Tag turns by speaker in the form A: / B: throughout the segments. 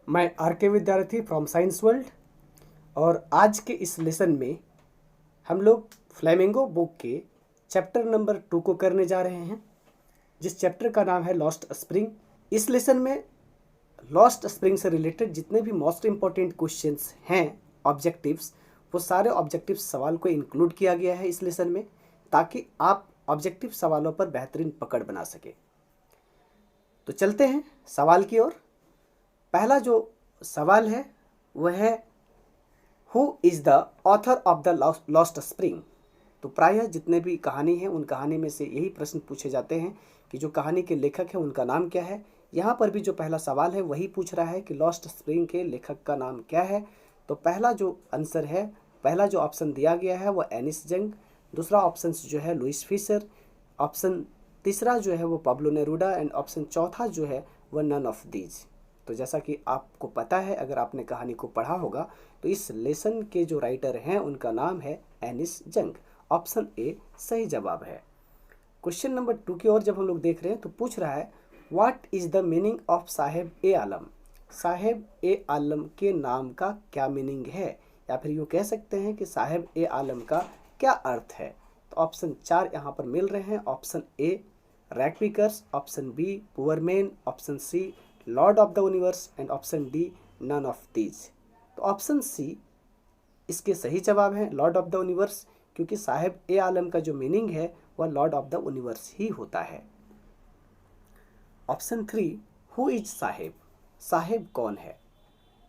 A: मैं आर के विद्यार्थी फ्रॉम साइंस वर्ल्ड। और आज के इस लेसन में हम लोग फ्लेमिंगो बुक के चैप्टर नंबर 2 को करने जा रहे हैं, जिस चैप्टर का नाम है लॉस्ट स्प्रिंग। इस लेसन में लॉस्ट स्प्रिंग से रिलेटेड जितने भी मोस्ट इम्पॉर्टेंट क्वेश्चंस हैं, ऑब्जेक्टिव्स, वो सारे ऑब्जेक्टिव सवाल को इंक्लूड किया गया है इस लेसन में, ताकि आप ऑब्जेक्टिव सवालों पर बेहतरीन पकड़ बना सके। तो चलते हैं सवाल की ओर। पहला जो सवाल है वह है, who is the author of the lost spring. तो प्रायः जितने भी कहानी हैं उन कहानी में से यही प्रश्न पूछे जाते हैं कि जो कहानी के लेखक है उनका नाम क्या है। यहाँ पर भी जो पहला सवाल है वही पूछ रहा है कि लॉस्ट स्प्रिंग के लेखक का नाम क्या है। तो पहला जो आंसर है, पहला जो ऑप्शन दिया गया है वो एनिस जंग, दूसरा ऑप्शन जो है लुइस फिशर, ऑप्शन तीसरा जो है वो पाब्लो नेरूडा एंड ऑप्शन चौथा जो है वो नन ऑफ दीज। तो जैसा कि आपको पता है, अगर आपने कहानी को पढ़ा होगा, तो इस लेसन के जो राइटर हैं उनका नाम है एनिस जंग। ऑप्शन ए सही जवाब है। क्वेश्चन नंबर 2 की ओर जब हम लोग देख रहे हैं तो पूछ रहा है, what is the meaning of Saheb e Alam. Saheb e Alam के नाम का क्या मीनिंग है, या फिर यूँ कह सकते हैं कि साहेब ए आलम का क्या अर्थ है। तो ऑप्शन 4 यहाँ पर मिल रहे हैं। Option A rag pickers, option B poor man, option C lord of the universe and option D none of these. तो ऑप्शन सी इसके सही जवाब है, लॉर्ड ऑफ द यूनिवर्स, क्योंकि साहेब ए आलम का जो मीनिंग है वह लॉर्ड ऑफ द यूनिवर्स ही होता है। ऑप्शन 3, हु इज साहेब, साहेब कौन है।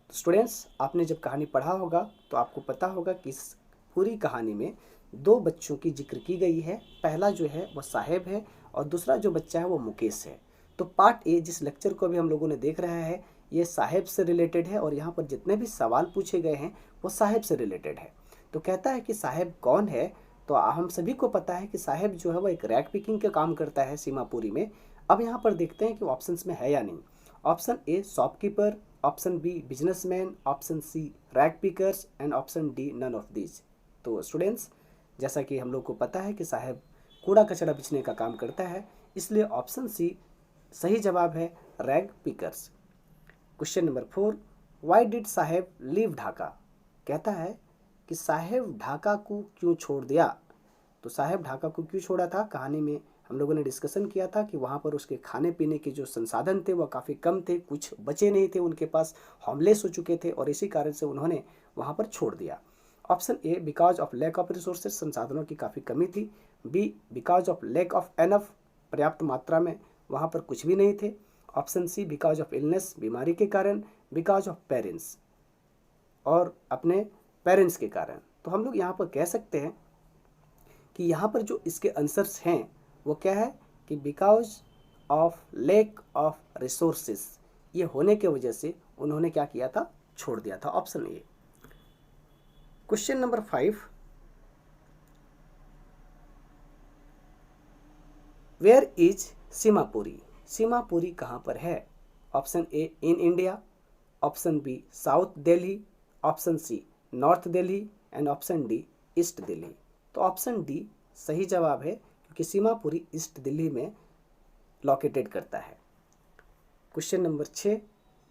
A: तो स्टूडेंट्स, आपने जब कहानी पढ़ा होगा तो आपको पता होगा कि इस पूरी कहानी में 2 बच्चों की जिक्र की गई है। पहला जो है वह साहेब है और दूसरा जो बच्चा है वो मुकेश है। तो पार्ट ए, जिस लेक्चर को अभी हम लोगों ने देख रहा है, ये साहेब से रिलेटेड है और यहाँ पर जितने भी सवाल पूछे गए हैं वो साहेब से रिलेटेड है। तो कहता है कि साहेब कौन है। तो हम सभी को पता है कि साहेब जो है वो एक रैग पिकिंग का काम करता है सीमापुरी में। अब यहाँ पर देखते हैं कि ऑप्शंस में है या नहीं। Option A shopkeeper, option B businessman, option C rag pickers and option D none of these. तो स्टूडेंट्स, जैसा कि हम लोग को पता है कि साहेब कूड़ा कचरा बिछने का काम करता है, इसलिए ऑप्शन सी सही जवाब है, rag pickers. Question number 4, why did Saheb leave Dhaka. कहता है कि साहेब ढाका को क्यों छोड़ दिया। तो साहेब ढाका को क्यों छोड़ा था, कहानी में हम लोगों ने डिस्कशन किया था कि वहाँ पर उसके खाने पीने के जो संसाधन थे वह काफ़ी कम थे, कुछ बचे नहीं थे उनके पास, होमलेस हो चुके थे और इसी कारण से उन्होंने वहाँ पर छोड़ दिया। Option A because of lack of resources, संसाधनों की काफ़ी कमी थी। B because of lack of enough, पर्याप्त मात्रा में वहाँ पर कुछ भी नहीं थे। Option C because of illness, बीमारी के कारण। बिकॉज ऑफ पेरेंट्स, और अपने पेरेंट्स के कारण। तो हम लोग यहाँ पर कह सकते हैं कि यहाँ पर जो इसके आंसर्स हैं वो क्या है कि because of lack of resources, ये होने के वजह से उन्होंने क्या किया था, छोड़ दिया था। Option A. Question number 5, where is Seemapuri. Seemapuri कहाँ पर है। Option A in India, option B south Delhi, option C north Delhi and option D east Delhi. तो ऑप्शन डी सही जवाब है, क्योंकि सीमापुरी ईस्ट दिल्ली में लोकेटेड करता है। Question number 6,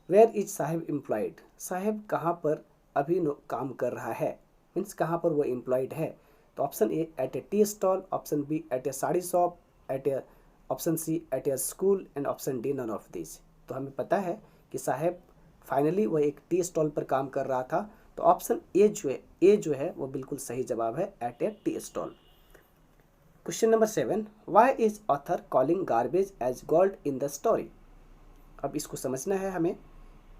A: where is Saheb employed. Saheb कहाँ पर अभी काम कर रहा है, मीन्स कहाँ पर वो एम्प्लॉयड है। तो option A at a tea stall, option B at a sari shop, at a option C at a school and option D none of this. तो हमें पता है कि साहेब फाइनली वह एक टी स्टॉल पर काम कर रहा था। तो ऑप्शन ए जो है वो बिल्कुल सही जवाब है, at a tea stall. Question number 7, why is author calling garbage as gold in the story. अब इसको समझना है हमें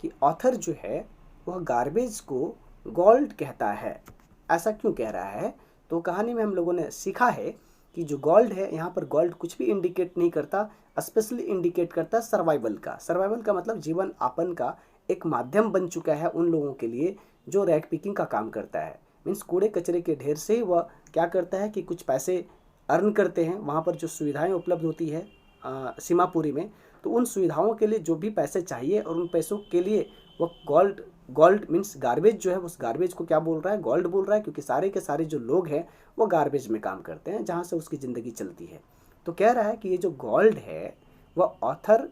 A: कि ऑथर जो है वह गार्बेज को गोल्ड कहता है, ऐसा क्यों कह रहा है। तो कहानी में हम लोगों ने सीखा है कि जो गोल्ड है, यहाँ पर गोल्ड कुछ भी इंडिकेट नहीं करता, स्पेशली इंडिकेट करता सर्वाइवल का। सर्वाइवल का मतलब जीवन यापन का एक माध्यम बन चुका है उन लोगों के लिए जो रैग पिकिंग का काम करता है। मीन्स कूड़े कचरे के ढेर से ही वह क्या करता है कि कुछ पैसे अर्न करते हैं। वहाँ पर जो सुविधाएं उपलब्ध होती है सीमापुरी में, तो उन सुविधाओं के लिए जो भी पैसे चाहिए और उन पैसों के लिए वो गोल्ड मीन्स गार्बेज जो है, उस गार्बेज को क्या बोल रहा है, गोल्ड बोल रहा है, क्योंकि सारे के सारे जो लोग हैं वो गार्बेज में काम करते हैं जहाँ से उसकी ज़िंदगी चलती है। तो कह रहा है कि ये जो गोल्ड है वह ऑथर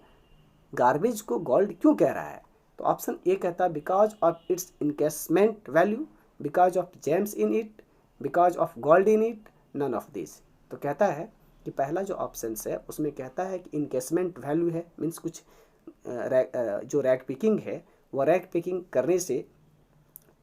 A: गार्बेज को गोल्ड क्यों कह रहा है। तो ऑप्शन ए कहता है because of its encashment value, because of gems in it, because of gold in it, none of this. तो कहता है कि पहला जो ऑप्शन है उसमें कहता है कि इनकेसमेंट वैल्यू है, मीन्स कुछ जो रैग पिकिंग है वो रैग पिकिंग करने से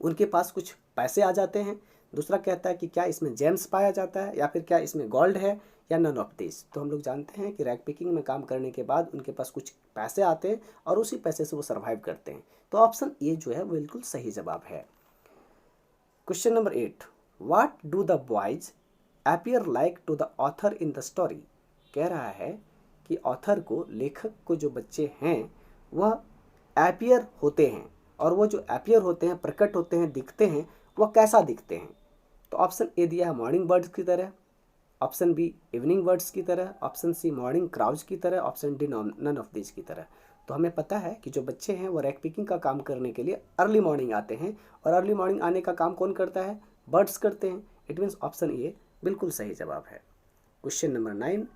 A: उनके पास कुछ पैसे आ जाते हैं। दूसरा कहता है कि क्या इसमें जेम्स पाया जाता है या फिर क्या इसमें गोल्ड है या नन ऑफ दिस। तो हम लोग जानते हैं कि रैग पिकिंग में काम करने के बाद उनके पास कुछ पैसे आते हैं और उसी पैसे से वो सर्वाइव करते हैं। तो ऑप्शन ए जो है वो बिल्कुल सही जवाब है। Question number 8, what do the boys appear like to the author in the story. कह रहा है कि ऑथर को, लेखक को जो बच्चे हैं वह अपीयर होते हैं, और वो जो अपीयर होते हैं, प्रकट होते हैं, दिखते हैं, वह कैसा दिखते हैं। तो ऑप्शन ए दिया है मॉर्निंग बर्ड्स की तरह, ऑप्शन बी इवनिंग बर्ड्स की तरह, ऑप्शन सी मॉर्निंग क्राउज की तरह, option D none of this की तरह। तो हमें पता है कि जो बच्चे हैं वो रैग पिकिंग का काम करने के लिए अर्ली मॉर्निंग आते हैं, और अर्ली मॉर्निंग आने का काम कौन करता है, बर्ड्स करते हैं। इट मीन्स ऑप्शन ए बिल्कुल सही जवाब है। Question number 9,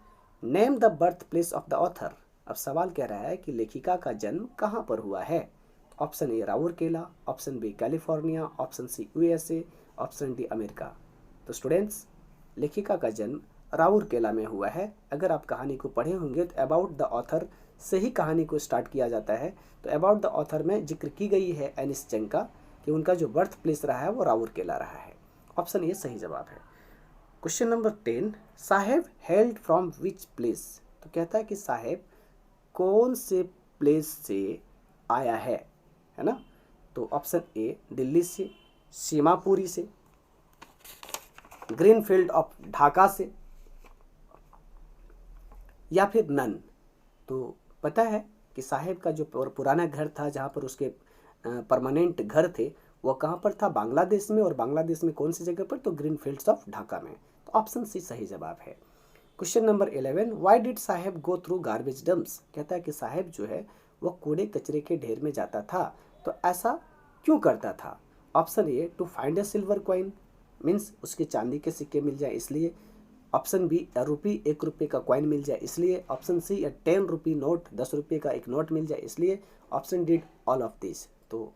A: name the birth place of the author. अब सवाल कह रहा है कि लेखिका का जन्म कहाँ पर हुआ है। Option A Rourkela, option B California, option C USA, option D America. तो स्टूडेंट्स, लेखिका का जन्म राउरकेला में हुआ है। अगर आप कहानी को पढ़े होंगे तो अबाउट द ऑथर से ही कहानी को स्टार्ट किया जाता है। तो अबाउट द ऑथर में जिक्र की गई है एनिस जंग का कि उनका जो बर्थ प्लेस रहा है वो राउरकेला रहा है। ऑप्शन ए सही जवाब है। Question number 10, Saheb hailed from which place. तो कहता है कि साहेब कौन से प्लेस से आया है ना। तो ऑप्शन ए दिल्ली से, सीमापुरी से, ग्रीनफील्ड ऑफ ढाका से, या फिर नन। तो पता है कि साहेब का जो पुराना घर था, जहाँ पर उसके परमानेंट घर थे, वो कहाँ पर था, बांग्लादेश में। और बांग्लादेश में कौन सी जगह पर, तो ग्रीनफील्ड्स ऑफ ढाका में। तो ऑप्शन सी सही जवाब है। Question number 11, why did Saheb go through garbage dumps. कहता है कि साहेब जो है वो कूड़े कचरे के ढेर में जाता था, तो ऐसा क्यों करता था। Option A to find a silver coin, means उसके चांदी के सिक्के मिल जाए इसलिए। ऑप्शन बी ₹1 का कॉइन मिल जाए इसलिए। ऑप्शन सी 10 रुपी नोट, 10 रुपये का एक नोट मिल जाए इसलिए। Option D all of this. तो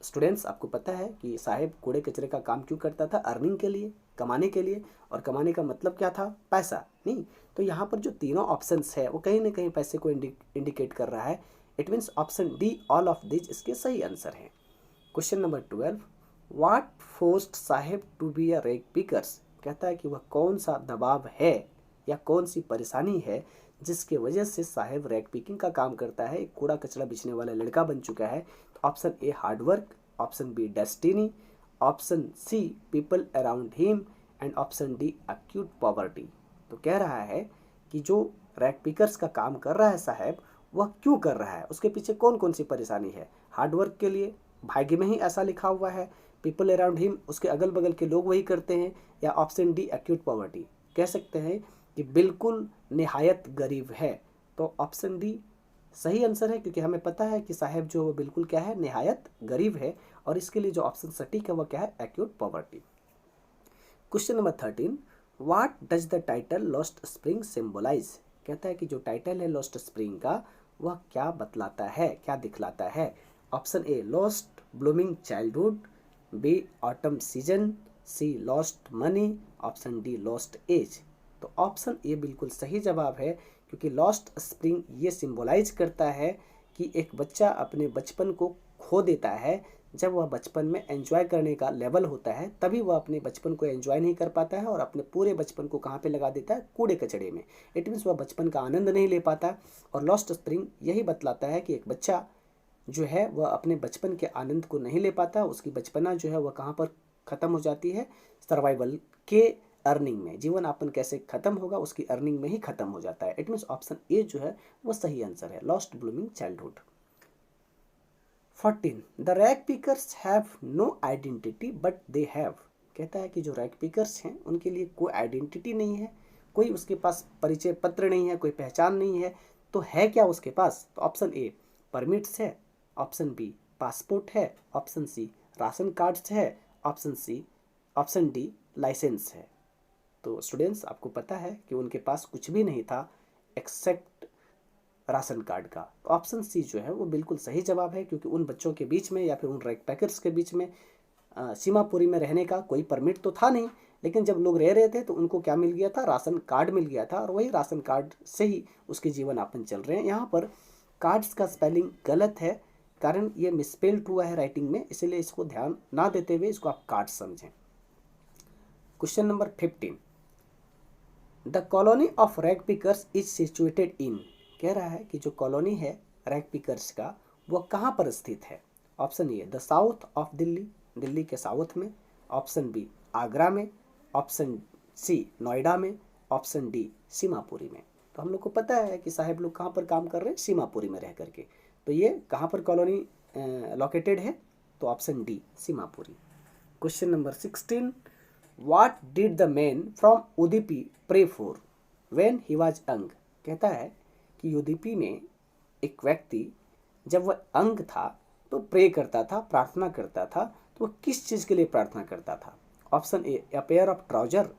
A: स्टूडेंट्स, आपको पता है कि साहेब कूड़े कचरे का काम क्यों करता था, अर्निंग के लिए, कमाने के लिए। और कमाने का मतलब क्या था, पैसा नहीं। तो यहाँ पर जो तीनों ऑप्शंस है वो कहीं ना कहीं पैसे को इंडिकेट कर रहा है। It means option D all of this इसके सही आंसर है। Question number 12, what forced Saheb to be a rag pickers. कहता है कि वह कौन सा दबाव है या कौन सी परेशानी है जिसके वजह से साहेब रैग पिकिंग का काम करता है, एक कूड़ा कचरा बिछने वाला लड़का बन चुका है। तो option A hard work, option B destiny, option C people around him, and option D acute poverty. तो कह रहा है कि जो रैग पिकर्स का काम कर रहा है साहब, वह क्यों कर रहा है, उसके पीछे कौन कौन सी परेशानी है। हार्डवर्क के लिए, भाग्य में ही ऐसा लिखा हुआ है। पीपल अराउंड हिम, उसके अगल बगल के लोग वही करते हैं। या ऑप्शन डी एक्यूट पॉवर्टी, कह सकते हैं कि बिल्कुल निहायत गरीब है। तो ऑप्शन डी सही आंसर है, क्योंकि हमें पता है कि साहब जो वो बिल्कुल क्या है, निहायत गरीब है। और इसके लिए जो ऑप्शन सटीक है वह क्या है, acute poverty. Question number 13, what does the title lost spring symbolize. कहता है कि जो टाइटल है लॉस्ट स्प्रिंग का, वह क्या बतलाता है, क्या दिखलाता है। Option A lost blooming childhood, B autumn season, C lost money, option D lost age. तो ऑप्शन ए बिल्कुल सही जवाब है, क्योंकि लॉस्ट स्प्रिंग ये सिंबलाइज करता है कि एक बच्चा अपने बचपन को खो देता है। जब वह बचपन में एंजॉय करने का लेवल होता है, तभी वह अपने बचपन को एंजॉय नहीं कर पाता है और अपने पूरे बचपन को कहाँ पे लगा देता है, कूड़े कचड़े में। इट मीन्स वह बचपन का आनंद नहीं ले पाता। और लॉस्ट स्प्रिंग यही बतलाता है कि एक बच्चा जो है वह अपने बचपन के आनंद को नहीं ले पाता, उसकी बचपना जो है वह कहाँ पर ख़त्म हो जाती है, सर्वाइवल के अर्निंग में। जीवन यापन कैसे खत्म होगा, उसकी अर्निंग में ही खत्म हो जाता है। इट मीन्स ऑप्शन ए जो है वो सही आंसर है, lost blooming childhood. 14, the rag pickers have no identity but they have. कहता है कि जो रैग पिकर्स हैं उनके लिए कोई आइडेंटिटी नहीं है, कोई उसके पास परिचय पत्र नहीं है, कोई पहचान नहीं है। तो है क्या उसके पास। तो ऑप्शन ए परमिट्स है, ऑप्शन बी पासपोर्ट है, ऑप्शन सी राशन कार्ड्स है, ऑप्शन डी लाइसेंस है। तो स्टूडेंट्स, आपको पता है कि उनके पास कुछ भी नहीं था एक्सेप्ट राशन कार्ड का। तो ऑप्शन सी जो है वो बिल्कुल सही जवाब है, क्योंकि उन बच्चों के बीच में या फिर उन रैक पैकर्स के बीच में सीमापुरी में रहने का कोई परमिट तो था नहीं, लेकिन जब लोग रह रहे थे तो उनको क्या मिल गया था, राशन कार्ड मिल गया था, और वही राशन कार्ड से ही उसके जीवन यापन चल रहे हैं। यहाँ पर कार्ड्स का स्पेलिंग गलत है, कारण ये मिसस्पेल्ड हुआ है राइटिंग में, इसलिए इसको ध्यान ना देते हुए इसको आप कार्ड समझें। Question number 15, the colony of rag pickers is situated in. कह रहा है कि जो कॉलोनी है रैग पिकर्स का वो कहाँ पर स्थित है। Option A the south of Delhi, Delhi के साउथ में। ऑप्शन बी आगरा में। ऑप्शन सी नोएडा में। ऑप्शन डी सीमापुरी में। तो हम लोग को पता है कि साहब लोग कहाँ पर काम कर रहे हैं, सीमापुरी में रह करके। तो ये कहाँ पर कॉलोनी लोकेटेड है, तो option D Seemapuri. Question number 16, what did the man from Udupi pray for when he was young. कहता है कि उदुपी में एक व्यक्ति जब वह यंग था तो प्रे करता था, प्रार्थना करता था। तो वह किस चीज़ के लिए प्रार्थना करता था। Option A a pair of trouser.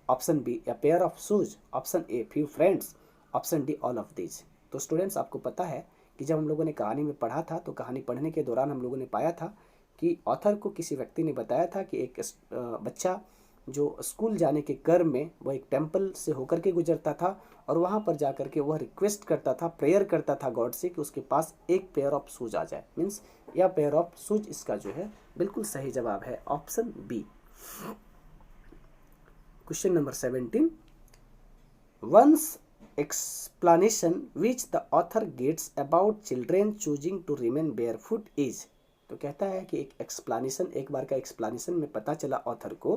A: Option be a pair of shoes. Option a few friends. Option D all of these. तो स्टूडेंट्स आपको पता है कि जब हम लोगों ने कहानी में पढ़ा था तो कहानी पढ़ने के दौरान हम लोगों ने पाया था कि ऑथर को किसी व्यक्ति ने बताया था कि एक बच्चा जो स्कूल जाने के क्रम में वह एक टेम्पल से होकर के गुजरता था, और वहाँ पर जा कर के वह रिक्वेस्ट करता था, प्रेयर करता था गॉड से कि उसके पास एक पेयर ऑफ शूज आ जाए। मीन्स या पेयर ऑफ शूज इसका जो है बिल्कुल सही जवाब है option B. Question number 17, once explanation which the author gets about children choosing to remain barefoot is। तो कहता है कि एक एक्सप्लानेशन, एक बार का एक्सप्लानेशन में पता चला ऑथर को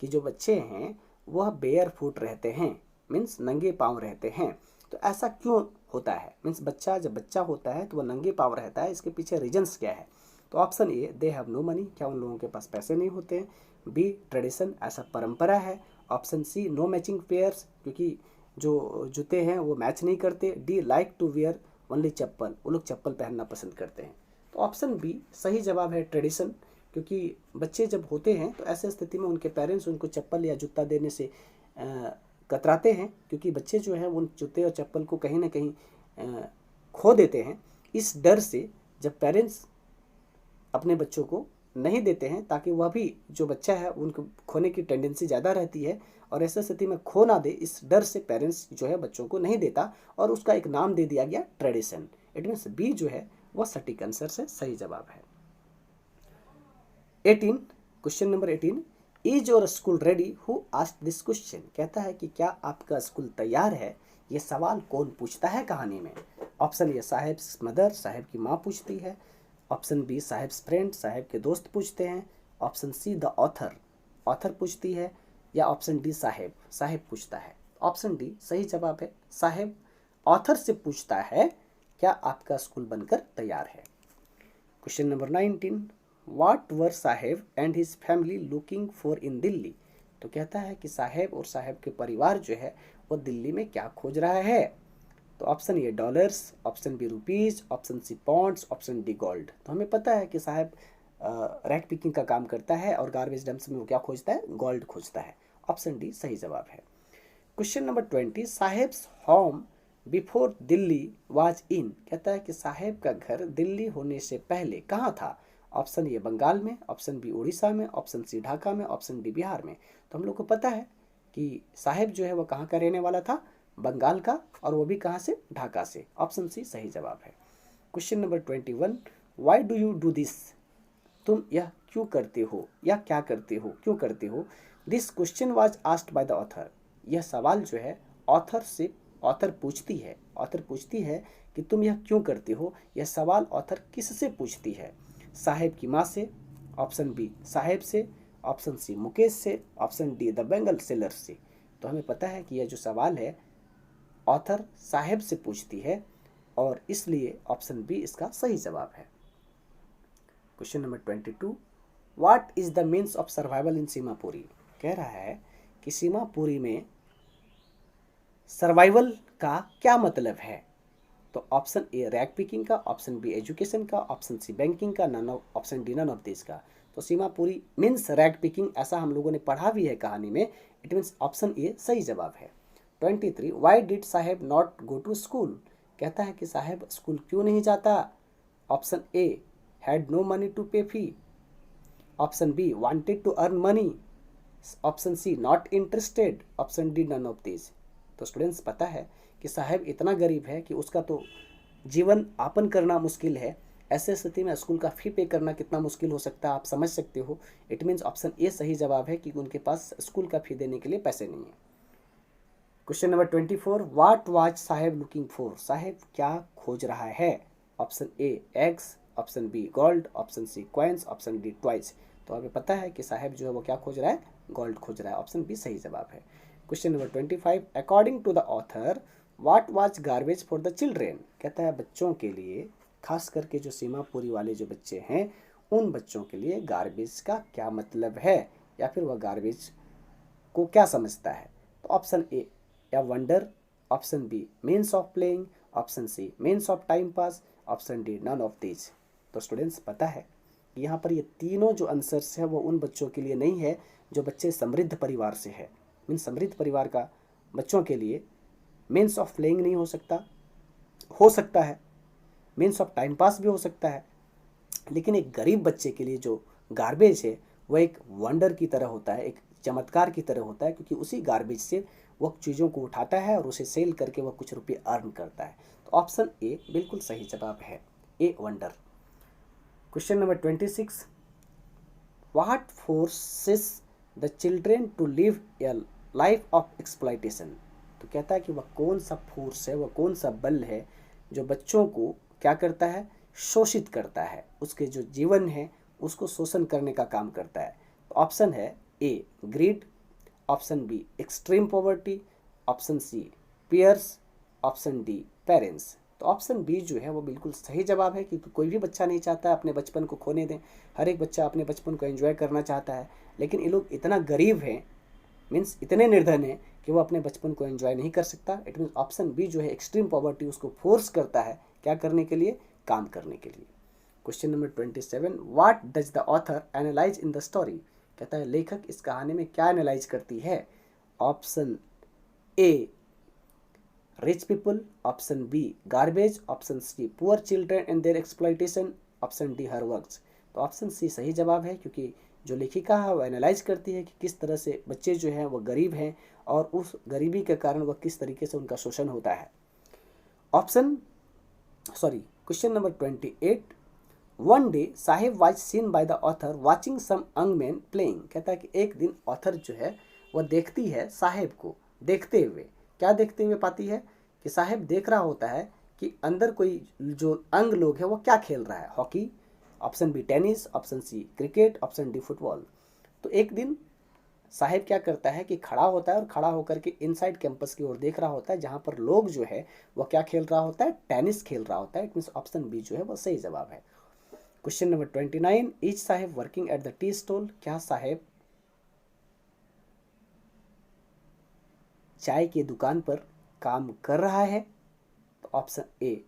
A: कि जो बच्चे हैं वह बेयर फुट रहते हैं, मीन्स नंगे पाँव रहते हैं। तो ऐसा क्यों होता है, मीन्स बच्चा जब बच्चा होता है तो वह नंगे पाँव रहता है, इसके पीछे रीजन्स क्या है। तो option A they have no money, क्या उन लोगों के पास पैसे नहीं होते हैं। बी ट्रेडिशन, ऐसा परंपरा है। Option C no matching pairs, क्योंकि जो जूते हैं वो मैच नहीं करते। D like to wear only chappal, वो लोग चप्पल पहनना पसंद करते हैं। तो ऑप्शन बी सही जवाब है ट्रेडिशन, क्योंकि बच्चे जब होते हैं तो ऐसे स्थिति में उनके पेरेंट्स उनको चप्पल या जूता देने से कतराते हैं, क्योंकि बच्चे जो हैं उन जूते और चप्पल को कहीं ना कहीं खो देते हैं। इस डर से जब पेरेंट्स अपने बच्चों को नहीं देते हैं, ताकि वह भी जो बच्चा है उनको खोने की टेंडेंसी ज़्यादा रहती है, और ऐसी स्थिति में खो ना दे इस डर से पेरेंट्स जो है बच्चों को नहीं देता, और उसका एक नाम दे दिया गया ट्रेडिशन। इट मीन्स बी जो है वह सटीक आंसर से सही जवाब है। 18, question number 18, is your school ready who asked this question. कहता है कि क्या आपका स्कूल तैयार है, ये सवाल कौन पूछता है कहानी में। ऑप्शन ए साहेब मदर, साहेब की माँ पूछती है। ऑप्शन बी साहेब फ्रेंड, साहेब के दोस्त पूछते हैं। Option see the author, author पूछती है। या ऑप्शन डी साहेब, साहेब पूछता है। ऑप्शन डी सही जवाब है, साहेब ऑथर से पूछता है क्या आपका स्कूल बनकर तैयार है। Question number 19, what were Saheb and his family looking for in Delhi. तो कहता है कि साहेब और साहेब के परिवार जो है वो दिल्ली में क्या खोज रहा है। तो option A dollars, option B rupees, option C pounds, option D gold. तो हमें पता है कि साहब रैक पिकिंग का काम करता है और गार्बेज डंप्स में वो क्या खोजता है, गोल्ड खोजता है। ऑप्शन डी सही जवाब है। Question number 20, Saheb's home before Delhi was in. कहता है कि साहेब का घर दिल्ली होने से पहले कहाँ था। ऑप्शन ए बंगाल में, ऑप्शन बी उड़ीसा में, ऑप्शन सी ढाका में, ऑप्शन डी बिहार में। तो हम लोग को पता है कि साहेब जो है वो कहाँ का रहने वाला था, बंगाल का, और वो भी कहाँ से, ढाका से। ऑप्शन सी सही जवाब है। Question number 21, why do you do this. तुम यह क्यों करते हो या क्या करते हो, क्यों करते हो। This question was asked by the author. यह सवाल जो है ऑथर से, ऑथर पूछती है कि तुम यह क्यों करते हो। यह सवाल ऑथर किससे पूछती है, साहेब की माँ से, ऑप्शन बी साहेब से, ऑप्शन सी मुकेश से, option D the Bengal seller से। तो हमें पता है कि यह जो सवाल है ऑथर साहेब से पूछती है, और इसलिए ऑप्शन बी इसका सही जवाब है। Question number 22, what is the means of survival इन सीमापुरी। कह रहा है कि सीमापुरी में सर्वाइवल का क्या मतलब है। तो ऑप्शन ए रैग पिकिंग का, ऑप्शन बी एजुकेशन का, ऑप्शन सी बैंकिंग का, option D none of this का। तो सीमापुरी मीन्स रैग पिकिंग, ऐसा हम लोगों ने पढ़ा भी है कहानी में। इट मीन्स ऑप्शन ए सही जवाब है। 23, why did Saheb not go to school. कहता है कि साहब स्कूल क्यों नहीं जाता? Option A, had no money to pay fee. Option B, wanted to earn money. Option C, not interested. Option D, none of this. तो स्टूडेंट्स पता है कि साहब इतना गरीब है कि उसका तो जीवन यापन करना मुश्किल है। ऐसे स्थिति में स्कूल का फी पे करना कितना मुश्किल हो सकता है, आप समझ सकते हो। इट मीन्स ऑप्शन ए सही जवाब है कि उनके पास स्कूल का फी देने के लिए पैसे नहीं है। Question number 24, what was Saheb looking for? Saheb क्या खोज रहा है? Option A, eggs. Option B, gold. Option C, coins. Option D, toys. तो हमें पता है कि साहब जो है वो क्या खोज रहा है? गोल्ड खोज रहा है। ऑप्शन बी सही जवाब है। Question number 25, according to the author what was garbage for the children? कहता है बच्चों के लिए, खास करके जो सीमापुरी वाले जो बच्चे हैं उन बच्चों के लिए गार्बेज का क्या मतलब है, या फिर वह गार्बेज को क्या समझता है? तो ऑप्शन ए, या wonder. Option B, means of playing. Option C, means of time pass. Option D, none of these. तो स्टूडेंट्स पता है कि यहाँ पर ये तीनों जो आंसर्स है वो उन बच्चों के लिए नहीं है जो बच्चे समृद्ध परिवार से है। मीन्स समृद्ध परिवार का बच्चों के लिए मीन्स ऑफ प्लेइंग नहीं हो सकता है, मीन्स ऑफ टाइम पास भी हो सकता है, लेकिन एक गरीब बच्चे के लिए जो गार्बेज है वह एक वंडर की तरह होता है, एक चमत्कार की तरह होता है, क्योंकि उसी गार्बेज से वह चीज़ों को उठाता है और उसे सेल करके वह कुछ रुपये अर्न करता है। तो ऑप्शन ए बिल्कुल सही जवाब है, a wonder. Question number 26, what forces the children to live a life of exploitation? तो कहता है कि वह कौन सा फोर्स है, वह कौन सा बल है जो बच्चों को क्या करता है? शोषित करता है, उसके जो जीवन है उसको शोषण करने का काम करता है। तो ऑप्शन है A, greed. Option B, extreme poverty. Option C, peers. Option D, parents. तो ऑप्शन बी जो है वो बिल्कुल सही जवाब है, क्योंकि कोई भी बच्चा नहीं चाहता है अपने बचपन को खोने दें। हर एक बच्चा अपने बचपन को एंजॉय करना चाहता है, लेकिन ये लोग इतना गरीब हैं, मीन्स इतने निर्धन हैं कि वो अपने बचपन को एंजॉय नहीं कर सकता। इट मीन्स ऑप्शन बी जो है एक्सट्रीम पॉवर्टी उसको फोर्स करता है क्या करने के लिए? काम करने के लिए। Question number 27, what does the author analyse in the story? कहता है लेखक इस कहानी में क्या एनालाइज करती है? Option A, rich people. Option B, garbage. Option C, poor children and their exploitation. Option D, her works. तो ऑप्शन सी सही जवाब है, क्योंकि जो लेखिका है वो एनालाइज करती है कि किस तरह से बच्चे जो हैं वो गरीब हैं और उस गरीबी के कारण वह किस तरीके से उनका शोषण होता है। Question number 28, one day Sahib was seen by the author watching some young man playing. कहता है कि एक दिन ऑथर जो है वह देखती है साहिब को देखते हुए। क्या देखते हुए पाती है? कि साहिब देख रहा होता है कि अंदर कोई जो अंग लोग है वो क्या खेल रहा है, hockey. Option B, tennis. Option C, cricket. Option D, football. तो एक दिन साहिब क्या करता है कि खड़ा होता है और खड़ा होकर के इनसाइड कैंपस की ओर देख रहा होता है, जहां पर लोग जो है वो क्या खेल रहा होता है? टेनिस खेल रहा होता है। इट मीन्स ऑप्शन बी जो है वो सही जवाब है। Question number 29, is Sahib working at the tea stall? क्या साहिब चाय की दुकान पर काम कर रहा है? तो option A,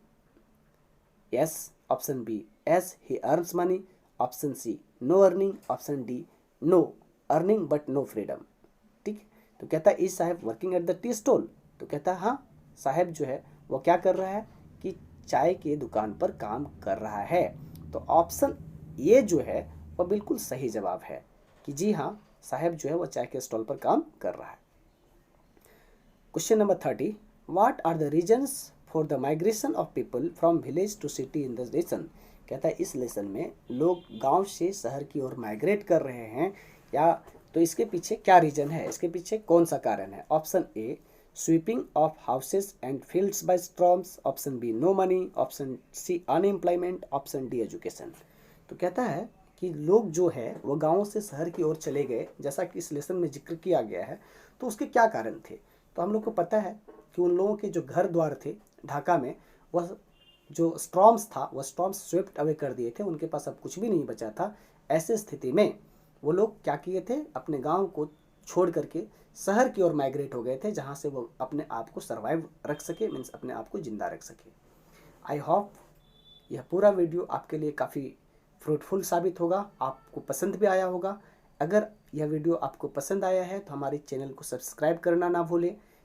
A: yes. Option B, as he earns money. Option C, no earning. Option D, no earning but no freedom. ठीक, तो कहता है is Saheb working at the tea stall? तो कहता है हाँ, साहब जो है वो क्या कर रहा है कि चाय की दुकान पर काम कर रहा है। तो ऑप्शन ये जो है वह बिल्कुल सही जवाब है कि जी हाँ, साहब जो है वो चाय के स्टॉल पर काम कर रहा है। Question number 30, what are the reasons for the migration of people from village to city in this lesson? कहता है इस लेसन में लोग गांव से शहर की ओर माइग्रेट कर रहे हैं या तो इसके पीछे क्या रीजन है, इसके पीछे कौन सा कारण है? Option A, sweeping of houses and fields by storms. Option B, no money. Option C, unemployment. Option D, education. तो कहता है कि लोग जो है वो गाँव से शहर की ओर चले गए, जैसा कि इस लेसन में जिक्र किया गया है। तो उसके क्या कारण थे? तो हम लोग को पता है कि उन लोगों के जो घर द्वार थे ढाका में, वह जो स्टॉर्म्स था वह स्टॉर्म्स स्वेप्ट अवे कर दिए थे, उनके पास अब कुछ भी नहीं बचा था। ऐसे स्थिति में वो लोग क्या किए थे, अपने गांव को छोड़ करके शहर की ओर माइग्रेट हो गए थे, जहां से वो अपने आप को सर्वाइव रख सके, मीन्स अपने आप को जिंदा रख सके। आई होप यह पूरा वीडियो आपके लिए काफ़ी फ्रूटफुल साबित होगा, आपको पसंद भी आया होगा। अगर यह वीडियो आपको पसंद आया है तो हमारे चैनल को सब्सक्राइब करना ना भूलें।